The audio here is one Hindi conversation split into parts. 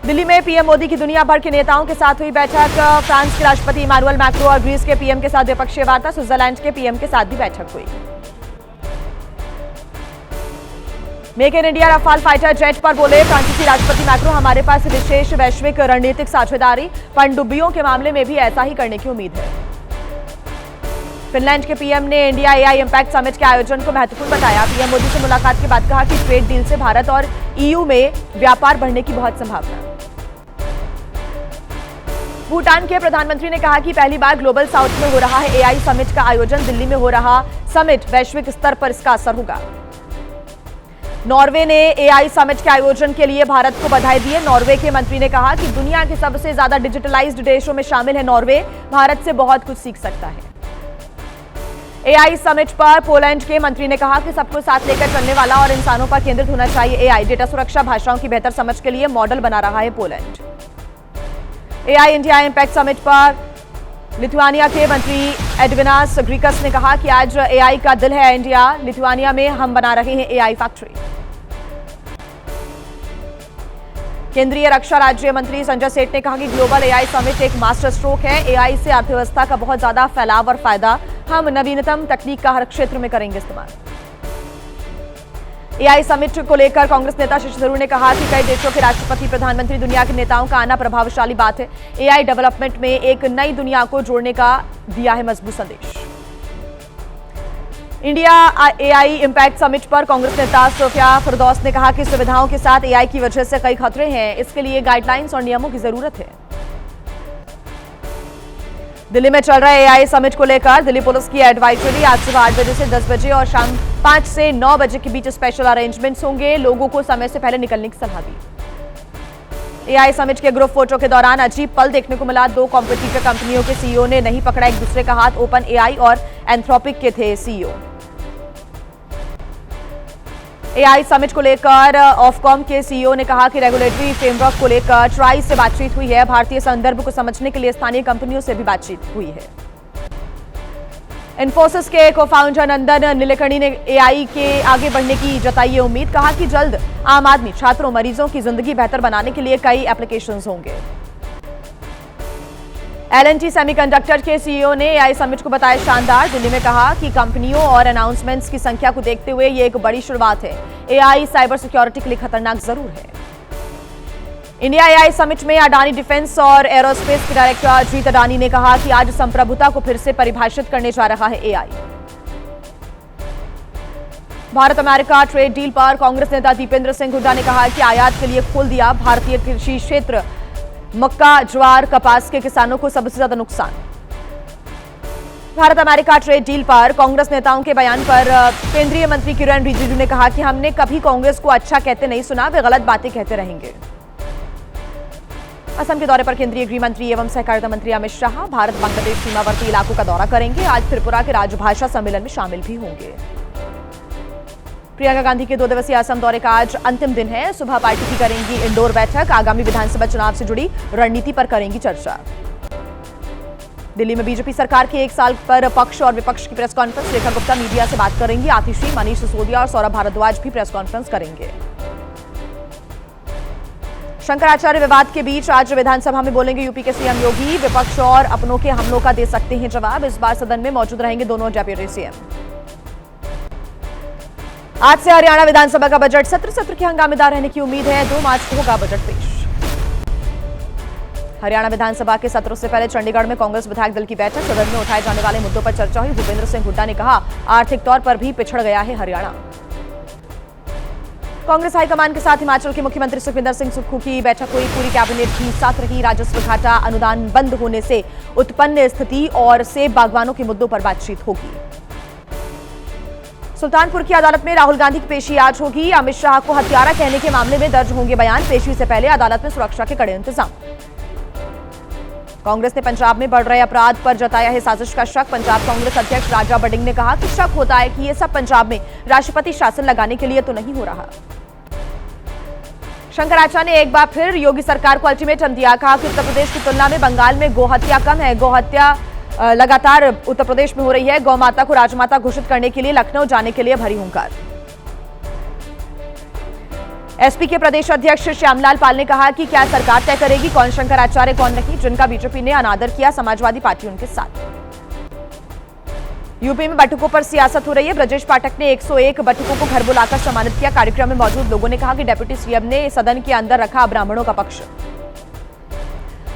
दिल्ली में पीएम मोदी की दुनिया भर के नेताओं के साथ हुई बैठक। फ्रांस के राष्ट्रपति इमानुएल मैक्रों और ग्रीस के पीएम के साथ द्विपक्षीय वार्ता। स्विट्जरलैंड के पीएम के साथ भी बैठक हुई। Make in India Rafale fighter jet पर बोले फ्रांसीसी राष्ट्रपति मैक्रों, हमारे पास विशेष वैश्विक रणनीतिक साझेदारी, पनडुब्बियों के मामले में भी ऐसा ही करने की उम्मीद है। फिनलैंड के पीएम ने इंडिया एआई इंपैक्ट समिट के आयोजन को महत्वपूर्ण बताया। पीएम मोदी से मुलाकात के बाद कहा कि ट्रेड डील से भारत और ईयू में व्यापार बढ़ने की बहुत संभावना। भूटान के प्रधानमंत्री ने कहा कि पहली बार ग्लोबल साउथ में हो रहा है एआई समिट का आयोजन। दिल्ली में हो रहा समिट वैश्विक स्तर पर इसका असर होगा। नॉर्वे ने एआई समिट के आयोजन के लिए भारत को बधाई दी है। नॉर्वे के मंत्री ने कहा कि दुनिया के सबसे ज्यादा डिजिटलाइज्ड देशों में शामिल है नॉर्वे, भारत से बहुत कुछ सीख सकता है। एआई समिट पर पोलैंड के मंत्री ने कहा कि सबको साथ लेकर चलने वाला और इंसानों पर केंद्रित होना चाहिए एआई। डेटा सुरक्षा, भाषाओं की बेहतर समझ के लिए मॉडल बना रहा है Poland. AI India impact summit पर लिथुआनिया के मंत्री एडविनास ग्रीकस ने कहा कि आज एआई का दिल है इंडिया। लिथुआनिया में हम बना रहे हैं एआई फैक्ट्री। केंद्रीय रक्षा राज्य मंत्री संजय सेठ ने कहा कि ग्लोबल एआई समिट एक मास्टर स्ट्रोक है। एआई से अर्थव्यवस्था का बहुत ज्यादा फैलाव और फायदा। हम नवीनतम तकनीक का हर क्षेत्र में करेंगे इस्तेमाल। एआई समिट को लेकर कांग्रेस नेता शशि थरूर ने कहा कि कई देशों के राष्ट्रपति, प्रधानमंत्री, दुनिया के नेताओं का आना प्रभावशाली बात है। एआई डेवलपमेंट में एक नई दुनिया को जोड़ने का दिया है मजबूत संदेश। इंडिया एआई इंपैक्ट समिट पर कांग्रेस नेता सोफिया फिरदौस ने कहा कि सुविधाओं के साथ एआई की वजह से कई खतरे हैं, इसके लिए गाइडलाइंस और नियमों की जरूरत है। दिल्ली में चल रहे एआई समिट को लेकर दिल्ली पुलिस की एडवाइजरी। आज सुबह 8 बजे से 10 बजे और शाम 5 से 9 बजे के बीच स्पेशल अरेंजमेंट्स होंगे। लोगों को समय से पहले निकलने की सलाह दी। एआई समिट के ग्रुप फोटो के दौरान अजीब पल देखने को मिला। 2 कॉम्पिटिटर कंपनियों के सीईओ ने नहीं पकड़ा एक दूसरे का हाथ। ओपन एआई और एंथ्रोपिक के थे सीईओ। एआई समिट को लेकर ऑफकॉम के सीईओ ने कहा कि रेगुलेटरी फ्रेमवर्क को लेकर ट्राई से बातचीत हुई है। भारतीय संदर्भ को समझने के लिए स्थानीय कंपनियों से भी बातचीत हुई है। इन्फोसिस के को-फाउंडर नंदन नीलेकणी ने एआई के आगे बढ़ने की जताई उम्मीद। कहा कि जल्द आम आदमी, छात्रों, मरीजों की जिंदगी बेहतर बनाने के लिए कई एप्लीकेशंस होंगे। एल&टी सेमीकंडक्टर के सीईओ ने एआई समिट को बताया शानदार। दिल्ली में कहा कि कंपनियों और अनाउंसमेंट्स की संख्या को देखते हुए ये एक बड़ी शुरुआत है। एआई साइबर सिक्योरिटी के लिए खतरनाक जरूर है। इंडिया एआई समिट में अडानी डिफेंस और एरोस्पेस के डायरेक्टर अजीत अडानी ने कहा कि आज संप्रभुता को फिर से परिभाषित करने जा रहा है AI. Bharat America trade deal पर कांग्रेस नेता दीपेंद्र सिंह हुड्डा ने कहा कि आयात के लिए खोल दिया भारतीय कृषि क्षेत्र। मक्का, ज्वार, कपास के किसानों को सबसे ज्यादा नुकसान। भारत अमेरिका ट्रेड डील पर कांग्रेस नेताओं के बयान पर केंद्रीय मंत्री किरण रिजिजू ने कहा कि हमने कभी कांग्रेस को अच्छा कहते नहीं सुना, वे गलत बातें कहते रहेंगे। असम के दौरे पर केंद्रीय गृह मंत्री एवं सहकारिता मंत्री अमित शाह भारत बांग्लादेश सीमावर्ती इलाकों का दौरा करेंगे। आज त्रिपुरा के राजभाषा सम्मेलन में शामिल भी होंगे। प्रियंका गांधी के 2 दिवसीय असम दौरे का आज अंतिम दिन है। सुबह पार्टी की करेंगी इंडोर बैठक। आगामी विधानसभा चुनाव से जुड़ी रणनीति पर करेंगी चर्चा। दिल्ली में बीजेपी सरकार के 1 साल पर पक्ष और विपक्ष की press conference. Rekha Gupta media से बात करेंगी। आतिशी, मनीष सिसोदिया और सौरभ भारद्वाज भी प्रेस कॉन्फ्रेंस करेंगे। शंकराचार्य विवाद के बीच आज विधानसभा में बोलेंगे यूपी के सीएम योगी। विपक्ष और अपनों के हमलों का दे सकते हैं जवाब। इस बार सदन में मौजूद रहेंगे दोनों डेप्यूटी सीएम। आज से हरियाणा विधानसभा का बजट सत्र के हंगामेदार रहने की उम्मीद है। 2 मार्च को होगा बजट पेश। हरियाणा विधानसभा के सत्रों से पहले चंडीगढ़ में कांग्रेस विधायक दल की बैठक। सदन में उठाए जाने वाले मुद्दों पर चर्चा हुई। भूपेंद्र सिंह हुड्डा ने कहा, आर्थिक तौर पर भी पिछड़ गया है हरियाणा। कांग्रेस हाईकमान के साथ हिमाचल के मुख्यमंत्री सुखविंदर सिंह सुक्खू की बैठक हुई। पूरी कैबिनेट भी साथ रही। राजस्व घाटा अनुदान बंद होने से उत्पन्न स्थिति और सेब बागवानों के मुद्दों पर बातचीत होगी। सुल्तानपुर की अदालत में राहुल गांधी की पेशी आज होगी। अमित शाह को हत्यारा कहने के मामले में दर्ज होंगे बयान। पेशी से पहले अदालत में सुरक्षा के कड़े इंतजाम। कांग्रेस ने पंजाब में बढ़ रहे अपराध पर जताया है साजिश का शक। पंजाब कांग्रेस अध्यक्ष राजा बडिंग ने कहा कि शक होता है कि यह सब पंजाब में राष्ट्रपति शासन लगाने के लिए तो नहीं हो रहा। शंकराचार्य ने एक बार फिर योगी सरकार को अल्टीमेटम दिया। कहा कि उत्तर प्रदेश की तुलना में बंगाल में गोहत्या कम है। गोहत्या लगातार उत्तर प्रदेश में हो रही है। गौ माता को राजमाता घोषित करने के लिए लखनऊ जाने के लिए भरी हुंकार। एसपी के प्रदेश अध्यक्ष श्यामलाल पाल ने कहा कि क्या सरकार तय करेगी कौन शंकराचार्य कौन नहीं, जिनका बीजेपी ने अनादर किया, समाजवादी पार्टी उनके साथ। यूपी में बटुकों पर सियासत हो रही है। ब्रजेश पाठक ने 101 बटुकों को घर बुलाकर सम्मानित किया। कार्यक्रम में मौजूद लोगों ने कहा कि डिप्टी सीएम ने सदन के अंदर रखा ब्राह्मणों का पक्ष।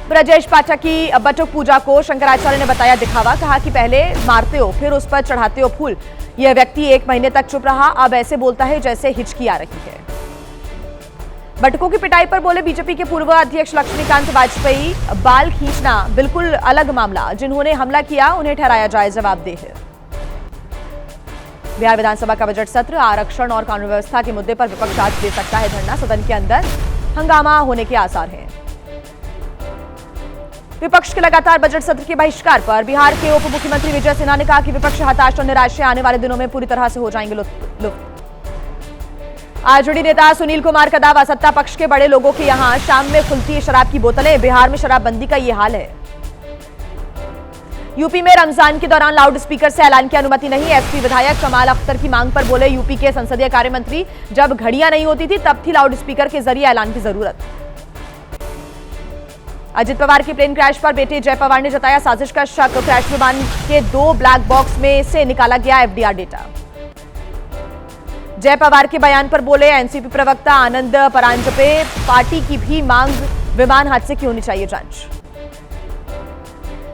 ब्रजेश पाठक की बटुक पूजा को शंकराचार्य ने बताया दिखावा। कहा कि पहले मारते हो फिर उस पर चढ़ाते हो फूल। यह व्यक्ति 1 महीने तक चुप रहा, अब ऐसे बोलता है जैसे हिचकी आ रही है। बटुकों की पिटाई पर बोले बीजेपी के पूर्व अध्यक्ष लक्ष्मीकांत वाजपेयी, बाल खींचना बिल्कुल अलग मामला, जिन्होंने हमला किया उन्हें ठहराया जाए जवाबदेह। बिहार विधानसभा का बजट सत्र, आरक्षण और कानून व्यवस्था के मुद्दे पर विपक्ष आज दे सकता है धरना। सदन के अंदर हंगामा होने के आसार हैं। विपक्ष के लगातार बजट सत्र के बहिष्कार पर बिहार के उप मुख्यमंत्री विजय सिन्हा ने कहा कि विपक्ष हताश और निराश है, आने वाले दिनों में पूरी तरह से हो जाएंगे लुप्त। आरजेडी नेता सुनील कुमार का दावा, सत्ता पक्ष के बड़े लोगों के यहां शाम में खुलती है शराब की बोतलें, बिहार में शराबबंदी का ये हाल है। यूपी में रमजान के दौरान लाउड स्पीकर से ऐलान की अनुमति नहीं। एसपी विधायक कमाल अख्तर की मांग पर बोले यूपी के संसदीय कार्य मंत्री, जब घड़ियां नहीं होती थी तब थी लाउड स्पीकर के जरिए ऐलान की जरूरत। अजित पवार के प्लेन क्रैश पर बेटे जय पवार ने जताया साजिश का शक। क्रैश विमान के 2 ब्लैक बॉक्स में से निकाला गया एफडीआर डेटा। जय पवार के बयान पर बोले एनसीपी प्रवक्ता आनंद परांजपे, पार्टी की भी मांग विमान हादसे की होनी चाहिए जांच।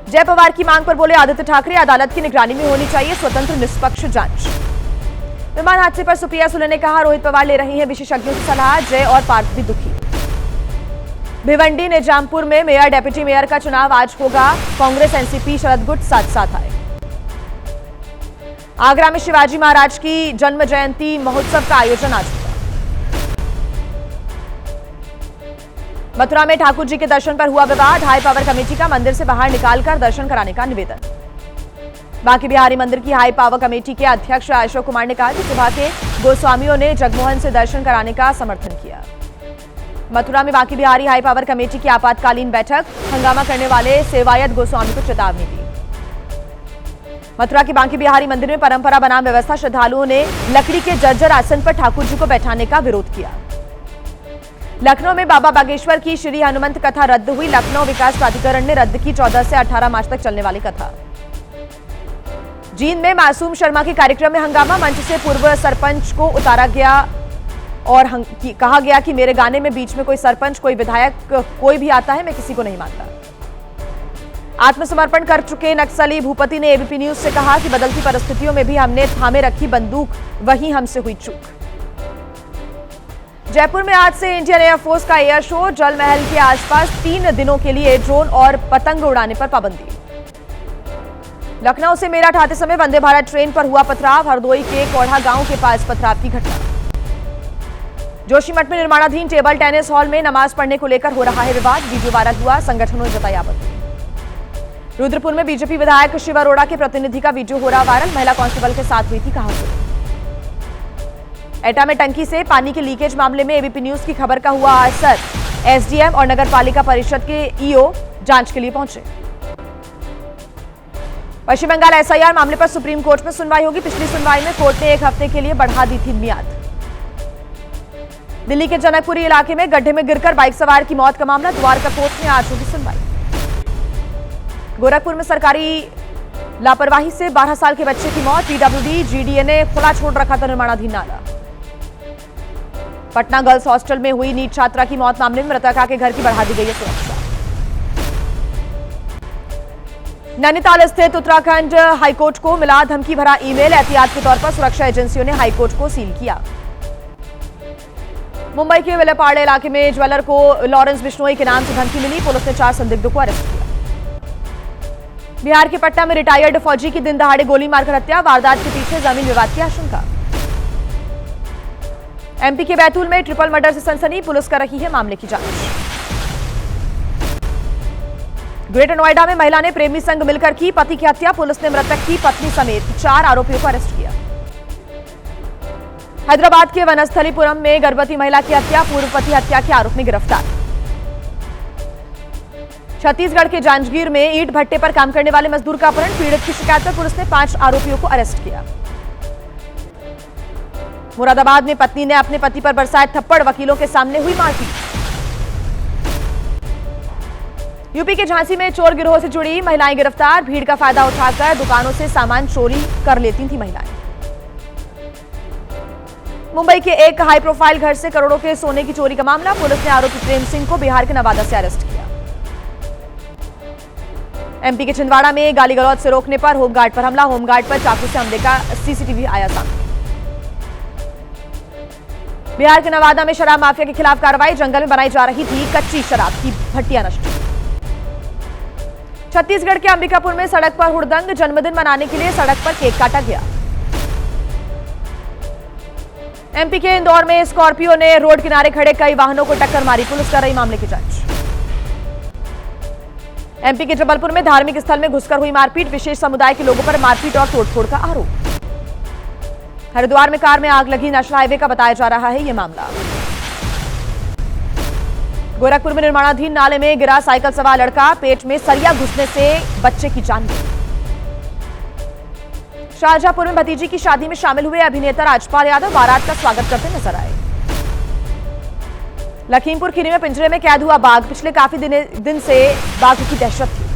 जय पवार की मांग पर बोले आदित्य ठाकरे, अदालत की निगरानी में होनी चाहिए स्वतंत्र निष्पक्ष जांच। विमान हादसे पर सुप्रिया सुले ने कहा रोहित पवार ले रही हैं विशेषज्ञों की सलाह, जय और पार्थ भी दुखी। भिवंडी निजामपुर में मेयर डेप्यूटी मेयर का चुनाव आज होगा। कांग्रेस एनसीपी शरद गुट साथ साथ आए। आगरा में शिवाजी महाराज की जन्म जयंती महोत्सव का आयोजन आज होगा। मथुरा में ठाकुर जी के दर्शन पर हुआ विवाद। हाई पावर कमेटी का मंदिर से बाहर निकालकर दर्शन कराने का निवेदन। बांके बिहारी मंदिर की हाई पावर कमेटी के अध्यक्ष अशोक कुमार ने कहा कि सुबह के गोस्वामियों ने जगमोहन से दर्शन कराने का समर्थन किया। मथुरा में Banke Bihari high power committee की आपातकालीन बैठक, हंगामा करने वाले सेवायत गोस्वामी को चेतावनी दी। मथुरा के बांके बिहारी मंदिर में परंपरा बनाम व्यवस्था, श्रद्धालुओं ने लकड़ी के जर्जर आसन पर ठाकुर जी को बैठाने का विरोध किया। लखनऊ में बाबा बागेश्वर की श्री हनुमंत कथा रद्द हुई। लखनऊ विकास प्राधिकरण ने रद्द की 14 से 18 मार्च तक चलने वाली कथा। जींद में मासूम शर्मा के कार्यक्रम में हंगामा, मंच से पूर्व सरपंच को उतारा गया और कहा गया कि मेरे गाने में बीच में कोई सरपंच, कोई विधायक, कोई भी आता है, मैं किसी को नहीं मानता। आत्मसमर्पण कर चुके नक्सली भूपति ने एबीपी न्यूज से कहा कि बदलती परिस्थितियों में भी हमने थामे रखी बंदूक, वही हमसे हुई चूक। जयपुर में आज से इंडियन एयरफोर्स का एयर शो। जल महल के आसपास 3 दिनों के लिए ड्रोन और पतंग उड़ाने पर पाबंदी। लखनऊ से मेरठ आते समय वंदे भारत ट्रेन पर हुआ पथराव। हरदोई के कोढ़ा गांव के पास पथराव की घटना। जोशीमठ में निर्माणाधीन टेबल टेनिस हॉल में नमाज पढ़ने को लेकर हो रहा है विवाद। वीडियो वायरल हुआ, संगठनों ने जताई आपत्ति। रुद्रपुर में बीजेपी विधायक शिव अरोड़ा के प्रतिनिधि का वीडियो हो रहा वायरल। महिला कांस्टेबल के साथ हुई थी कहासुनी। एटा में टंकी से पानी के लीकेज मामले में एबीपी न्यूज की खबर का हुआ असर। एसडीएम और नगर पालिका परिषद के ईओ जांच के लिए पहुंचे। पश्चिम बंगाल एसआईआर मामले पर सुप्रीम कोर्ट में सुनवाई होगी। पिछली सुनवाई में कोर्ट ने 1 हफ्ते के लिए बढ़ा दी थी मियाद। दिल्ली के जनकपुरी इलाके में गड्ढे में गिरकर बाइक सवार की मौत का मामला, द्वारका कोर्ट में आज होगी सुनवाई। गोरखपुर में सरकारी लापरवाही से 12 साल के बच्चे की मौत। पीडब्ल्यूडी जीडीए ने खुला छोड़ रखा था निर्माणाधीन नाला। पटना गर्ल्स हॉस्टल में हुई नीट छात्रा की मौत मामले में मृतका के घर की बढ़ा दी गई है सुरक्षा। नैनीताल स्थित उत्तराखंड हाईकोर्ट को मिला धमकी भरा ईमेल। एहतियात के तौर पर सुरक्षा एजेंसियों ने हाईकोर्ट को सील किया। मुंबई के विलेपार्ले इलाके में ज्वेलर को लॉरेंस बिश्नोई के नाम से धमकी मिली। पुलिस ने 4 संदिग्धों को अरेस्ट किया। बिहार के पटना में रिटायर्ड फौजी की दिन दहाड़े गोली मारकर हत्या। वारदात के पीछे जमीन विवाद की आशंका। एमपी के बैतूल में ट्रिपल मर्डर से सनसनी, पुलिस कर रही है मामले की जांच। ग्रेटर नोएडा में महिला ने प्रेमी संग मिलकर की पति की हत्या। पुलिस ने मृतक की पत्नी समेत 4 आरोपियों को अरेस्ट किया। हैदराबाद के वनस्थलीपुरम में गर्भवती महिला की हत्या, पूर्व पति हत्या के आरोप में गिरफ्तार। छत्तीसगढ़ के जांजगीर में ईंट भट्टे पर काम करने वाले मजदूर का अपहरण। पीड़ित की शिकायत पर पुलिस ने 5 आरोपियों को अरेस्ट किया। मुरादाबाद में पत्नी ने अपने पति पर बरसाए थप्पड़, वकीलों के सामने हुई मारपीट। यूपी के झांसी में चोर गिरोह से जुड़ी महिलाएं गिरफ्तार, भीड़ का फायदा उठाकर दुकानों से सामान चोरी कर लेती थी महिलाएं। मुंबई के एक हाई प्रोफाइल घर से करोड़ों के सोने की चोरी का मामला, पुलिस ने आरोपी प्रेम सिंह को बिहार के नवादा से अरेस्ट किया। एमपी के छिंदवाड़ा में गाली गलौज से रोकने पर होमगार्ड पर हमला, होमगार्ड पर चाकू से हमले का सीसीटीवी आया सामने। बिहार के नवादा में शराब माफिया के खिलाफ कार्रवाई, जंगल में बनाई जा रही थी कच्ची शराब की भट्टियां नष्ट। छत्तीसगढ़ के अंबिकापुर में सड़क पर हुड़दंग, जन्मदिन मनाने के लिए सड़क पर केक काटा गया। एमपी के इंदौर में स्कॉर्पियो ने रोड किनारे खड़े कई वाहनों को टक्कर मारी, पुलिस कर रही मामले की जांच। एमपी के जबलपुर में धार्मिक स्थल में घुसकर हुई मारपीट, विशेष समुदाय के लोगों पर मारपीट और तोड़फोड़ का आरोप। हरिद्वार में कार में आग लगी, नेशनल हाईवे का बताया जा रहा है यह मामला। गोरखपुर में निर्माणाधीन नाले में गिरा साइकिल सवार लड़का, पेट में सरिया घुसने से बच्चे की जान गई। शाहजहांपुर में भतीजी की शादी में शामिल हुए अभिनेता राजपाल यादव बारात का स्वागत करते नजर आए। लखीमपुर खीरी में पिंजरे में कैद हुआ बाघ, पिछले काफी दिन से बाघ की दहशत थी।